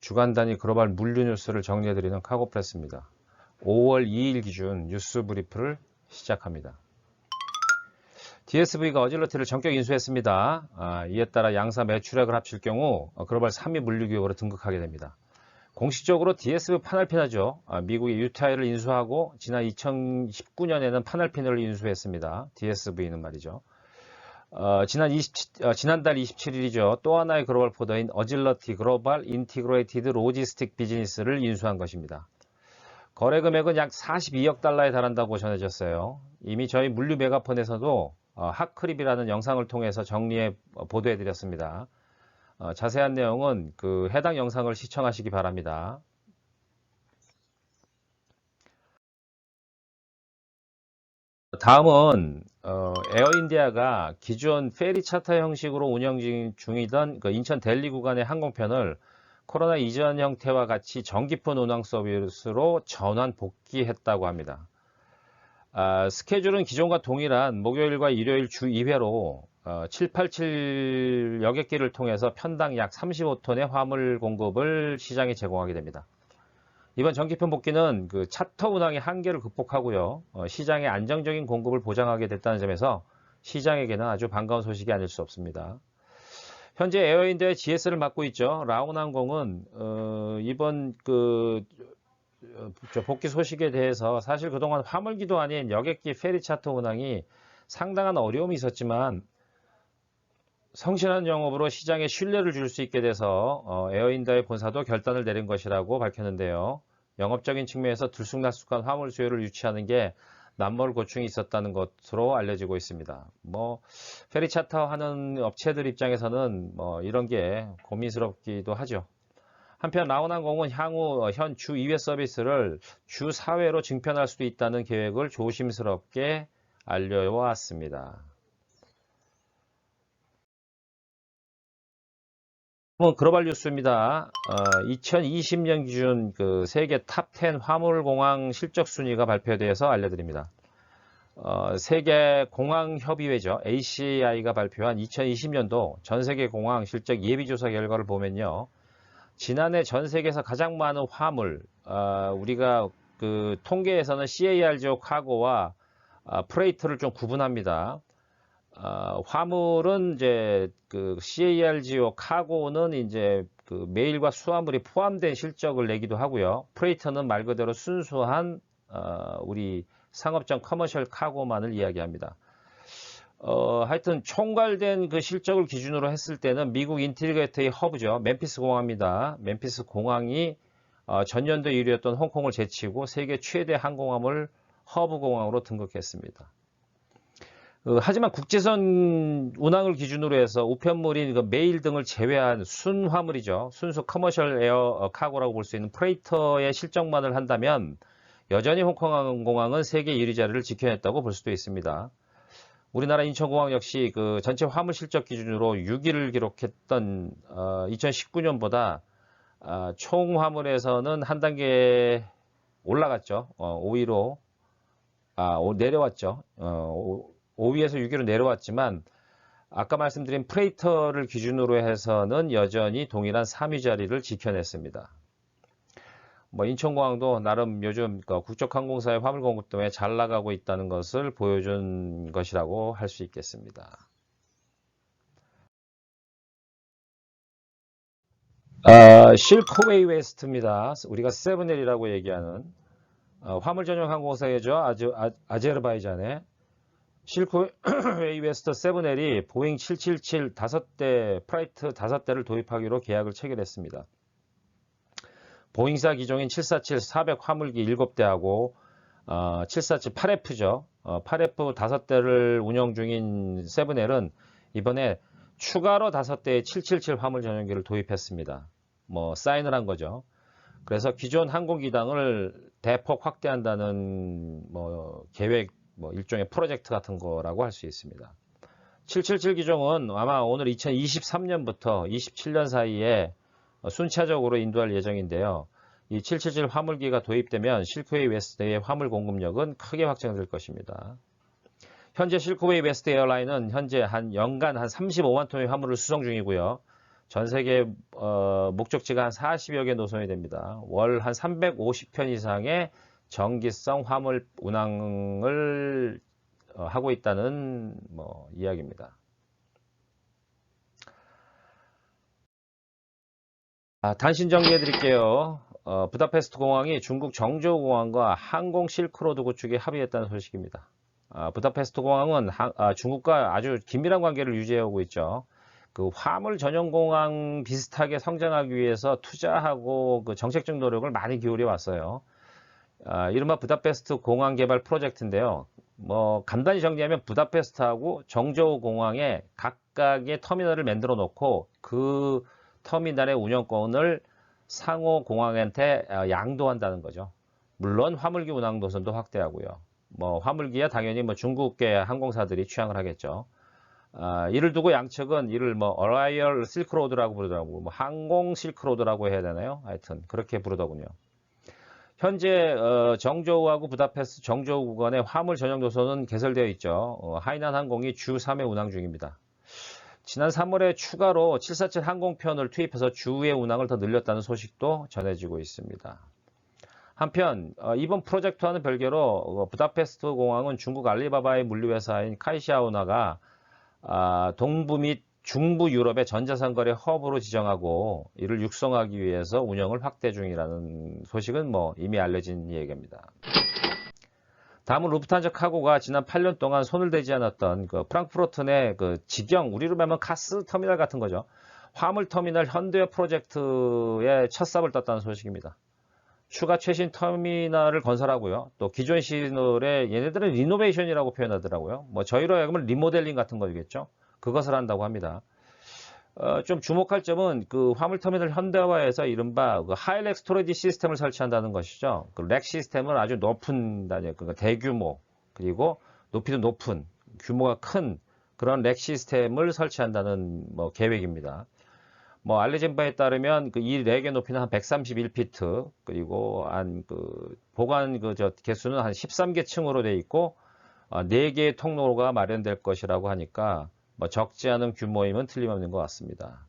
주간 단위 글로벌 물류 뉴스를 정리해드리는 카고프레스입니다. 5월 2일 기준 뉴스 브리프를 시작합니다. DSV가 어질러티를 전격 인수했습니다. 이에 따라 양사 매출액을 합칠 경우 글로벌 3위 물류기업으로 등극하게 됩니다. 공식적으로 DSV 파날피나죠. 미국이 유타이를 인수하고 지난 2019년에는 파날피나를 인수했습니다. DSV는 말이죠. 지난달 27일이죠. 또 하나의 글로벌 포더인 어질러티 글로벌 인티그레이티드 로지스틱 비즈니스를 인수한 것입니다. 거래 금액은 약 42억 달러에 달한다고 전해졌어요. 이미 저희 물류 메가폰에서도 핫크립이라는 영상을 통해서 정리해 보도해 드렸습니다. 자세한 내용은 해당 영상을 시청하시기 바랍니다. 다음은 에어인디아가 기존 페리 차터 형식으로 운영 중이던 인천 델리 구간의 항공편을 코로나 이전 형태와 같이 전기편 운항 서비스로 전환 복귀했다고 합니다. 스케줄은 기존과 동일한 목요일과 일요일 주 2회로 787 여객기를 통해서 편당 약 35톤의 화물 공급을 시장에 제공하게 됩니다. 이번 전기편 복귀는 차터 운항의 한계를 극복하고요. 시장의 안정적인 공급을 보장하게 됐다는 점에서 시장에게는 아주 반가운 소식이 아닐 수 없습니다. 현재 에어인디아의 GS를 맡고 있죠. 라온항공은 이번 복귀 소식에 대해서 사실 그동안 화물기도 아닌 여객기 페리 차터 운항이 상당한 어려움이 있었지만 성실한 영업으로 시장에 신뢰를 줄 수 있게 돼서 에어인디아의 본사도 결단을 내린 것이라고 밝혔는데요. 영업적인 측면에서 들쑥날쑥한 화물 수요를 유치하는 게 남몰 고충이 있었다는 것으로 알려지고 있습니다. 페리 차터 하는 업체들 입장에서는 이런 게 고민스럽기도 하죠. 한편 라온항공은 향후 현 주 2회 서비스를 주 4회로 증편할 수도 있다는 계획을 조심스럽게 알려왔습니다. 글로벌 뉴스입니다. 2020년 기준 세계 탑10 화물공항 실적 순위가 발표돼서 알려드립니다. 세계 공항협의회죠. ACI가 발표한 2020년도 전세계 공항 실적 예비조사 결과를 보면요. 지난해 전 세계에서 가장 많은 화물, 우리가 통계에서는 CARGO 카고와 프레이트를 좀 구분합니다. 화물은 이제 CARGO 카고는 이제 메일과 수화물이 포함된 실적을 내기도 하고요. 프레이터는 말 그대로 순수한 우리 상업적 커머셜 카고만을 이야기합니다. 하여튼 총괄된 실적을 기준으로 했을 때는 미국 인티그레이트의 허브죠. 멤피스 공항입니다. 멤피스 공항이 전년도 1위였던 홍콩을 제치고 세계 최대 항공화물 허브 공항으로 등극했습니다. 하지만 국제선 운항을 기준으로 해서 우편물인 메일 등을 제외한 순화물이죠. 순수 커머셜 에어 카고라고 볼 수 있는 프레이터의 실적만을 한다면 여전히 홍콩공항은 세계 1위 자리를 지켜냈다고 볼 수도 있습니다. 우리나라 인천공항 역시 전체 화물 실적 기준으로 6위를 기록했던 2019년보다 총 화물에서는 한 단계 올라갔죠. 5위로 내려왔죠. 5위에서 6위로 내려왔지만 아까 말씀드린 프레이터를 기준으로 해서는 여전히 동일한 3위 자리를 지켜냈습니다. 인천공항도 나름 요즘 국적항공사의 화물 공급 때문에 잘 나가고 있다는 것을 보여준 것이라고 할 수 있겠습니다. 실크웨이 웨스트입니다. 우리가 세븐엘이라고 얘기하는 화물 전용 항공사이죠. 아제르바이잔의 실크웨이 웨스트 세븐엘이 보잉 777 5대 프라이트 5대를 도입하기로 계약을 체결했습니다. 보잉사 기종인 747-400 화물기 7대하고 747 8F죠. 8F 5대를 운영 중인 세븐엘은 이번에 추가로 5대의 777 화물 전용기를 도입했습니다. 사인을 한 거죠. 그래서 기존 항공기당을 대폭 확대한다는 계획, 일종의 프로젝트 같은 거라고 할 수 있습니다. 777 기종은 아마 오늘 2023년부터 27년 사이에 순차적으로 인도할 예정인데요. 이 777 화물기가 도입되면 실크웨이 웨스트의 화물 공급력은 크게 확장될 것입니다. 현재 실크웨이 웨스트 에어라인은 현재 연간 한 35만 톤의 화물을 수송 중이고요. 전 세계 목적지가 한 40여 개 노선이 됩니다. 월 한 350편 이상의 정기성 화물 운항을 하고 있다는 이야기입니다. 단신 정리해 드릴게요. 부다페스트 공항이 중국 정저우 공항과 항공 실크로드 구축에 합의했다는 소식입니다. 부다페스트 공항은 중국과 아주 긴밀한 관계를 유지해오고 있죠. 그 화물 전용 공항 비슷하게 성장하기 위해서 투자하고 그 정책적 노력을 많이 기울여 왔어요. 이른바 부다페스트 공항 개발 프로젝트인데요. 간단히 정리하면 부다페스트하고 정저우 공항에 각각의 터미널을 만들어 놓고 그 터미널의 운영권을 상호 공항한테 양도한다는 거죠. 물론 화물기 운항 노선도 확대하고요. 화물기야 당연히 중국계 항공사들이 취항을 하겠죠. 이를 두고 양측은 이를 어라이얼 실크로드라고 부르더라고요. 항공 실크로드라고 해야 되나요? 하여튼 그렇게 부르더군요. 현재 정저우하고 부다페스트 정저우 구간의 화물 전용 노선은 개설되어 있죠. 하이난 항공이 주 3회 운항 중입니다. 지난 3월에 추가로 747 항공편을 투입해서 주의 운항을 더 늘렸다는 소식도 전해지고 있습니다. 한편 이번 프로젝트와는 별개로 부다페스트 공항은 중국 알리바바의 물류회사인 카이시아우나가 동부 및 중부 유럽의 전자상거래 허브로 지정하고 이를 육성하기 위해서 운영을 확대 중이라는 소식은 이미 알려진 얘기입니다. 다음은 루프탄자 카고가 지난 8년 동안 손을 대지 않았던 그 프랑크푸르트 내 그 직영, 우리로 말하면 가스 터미널 같은 거죠. 화물 터미널 현대화 프로젝트에 첫 삽을 떴다는 소식입니다. 추가 최신 터미널을 건설하고요. 또 기존 시설에 얘네들은 리노베이션이라고 표현하더라고요. 저희로 하여금 리모델링 같은 거겠죠. 그것을 한다고 합니다. 좀 주목할 점은 그 화물터미널 현대화에서 이른바 그 하이렉 스토리지 시스템을 설치한다는 것이죠. 그 렉 시스템은 아주 높은 단위, 그러니까 대규모, 그리고 높이도 높은, 규모가 큰 그런 렉 시스템을 설치한다는 계획입니다. 알려진 바에 따르면 이 렉의 높이는 한 131피트, 그리고 보관 개수는 한 13개 층으로 되어 있고 4개의 통로가 마련될 것이라고 하니까 적지 않은 규모임은 틀림없는 것 같습니다.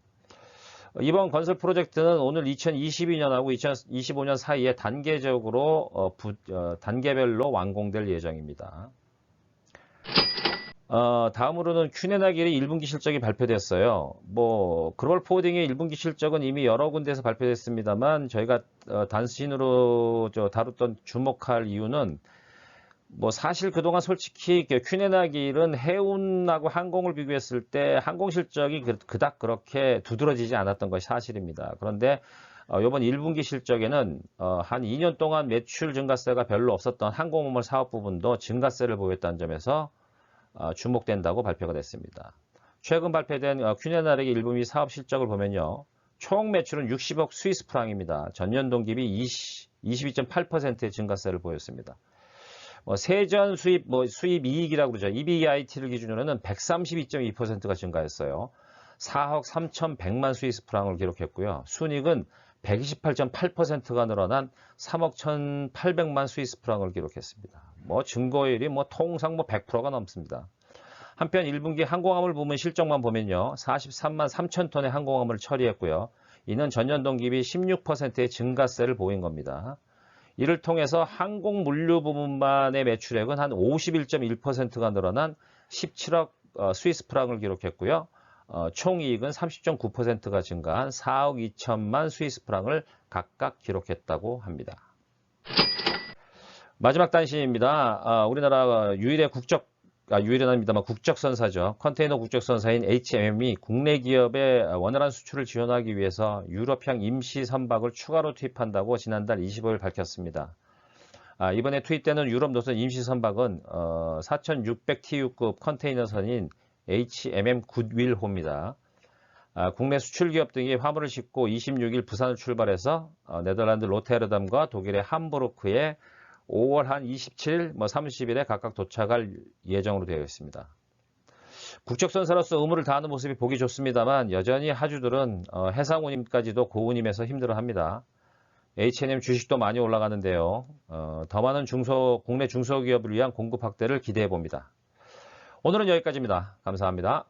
이번 건설 프로젝트는 오늘 2022년하고 2025년 사이에 단계적으로 단계별로 완공될 예정입니다. 다음으로는 큐네나길의 1분기 실적이 발표됐어요. 글로벌 포워딩의 1분기 실적은 이미 여러 군데에서 발표됐습니다만 저희가 단신으로 다뤘던 주목할 이유는 사실 그동안 솔직히 큐네나길은 해운하고 항공을 비교했을 때 항공 실적이 그닥 그렇게 두드러지지 않았던 것이 사실입니다. 그런데 이번 1분기 실적에는 한 2년 동안 매출 증가세가 별로 없었던 항공우물 사업 부분도 증가세를 보였다는 점에서 주목된다고 발표가 됐습니다. 최근 발표된 큐네나길의 1분기 사업 실적을 보면요. 총 매출은 60억 스위스 프랑입니다. 전년 동기비 22.8%의 증가세를 보였습니다. 세전 수입, 수입 이익이라고 그러죠. EBIT를 기준으로는 132.2%가 증가했어요. 4억 3,100만 스위스 프랑을 기록했고요. 순이익은 128.8%가 늘어난 3억 1,800만 스위스 프랑을 기록했습니다. 증거율이 통상 100%가 넘습니다. 한편 1분기 항공화물 부문 실적만 보면요. 43만 3천 톤의 항공화물을 처리했고요. 이는 전년 동기비 16%의 증가세를 보인 겁니다. 이를 통해서 항공 물류 부문만의 매출액은 한 51.1%가 늘어난 17억 스위스 프랑을 기록했고요. 총이익은 30.9%가 증가한 4억 2천만 스위스 프랑을 각각 기록했다고 합니다. 마지막 단신입니다. 우리나라 유일한 국적선사죠. 컨테이너 국적선사인 HMM이 국내 기업의 원활한 수출을 지원하기 위해서 유럽향 임시 선박을 추가로 투입한다고 지난달 25일 밝혔습니다. 이번에 투입되는 유럽 노선 임시 선박은 4600TU급 컨테이너선인 HMM 굿윌호입니다. 국내 수출 기업 등이 화물을 싣고 26일 부산을 출발해서 네덜란드 로테르담과 독일의 함부르크에 5월 한 27일, 30일에 각각 도착할 예정으로 되어 있습니다. 국적선사로서 의무를 다하는 모습이 보기 좋습니다만 여전히 하주들은 해상 운임까지도 고운임에서 힘들어합니다. H&M 주식도 많이 올라가는데요. 더 많은 국내 중소기업을 위한 공급 확대를 기대해 봅니다. 오늘은 여기까지입니다. 감사합니다.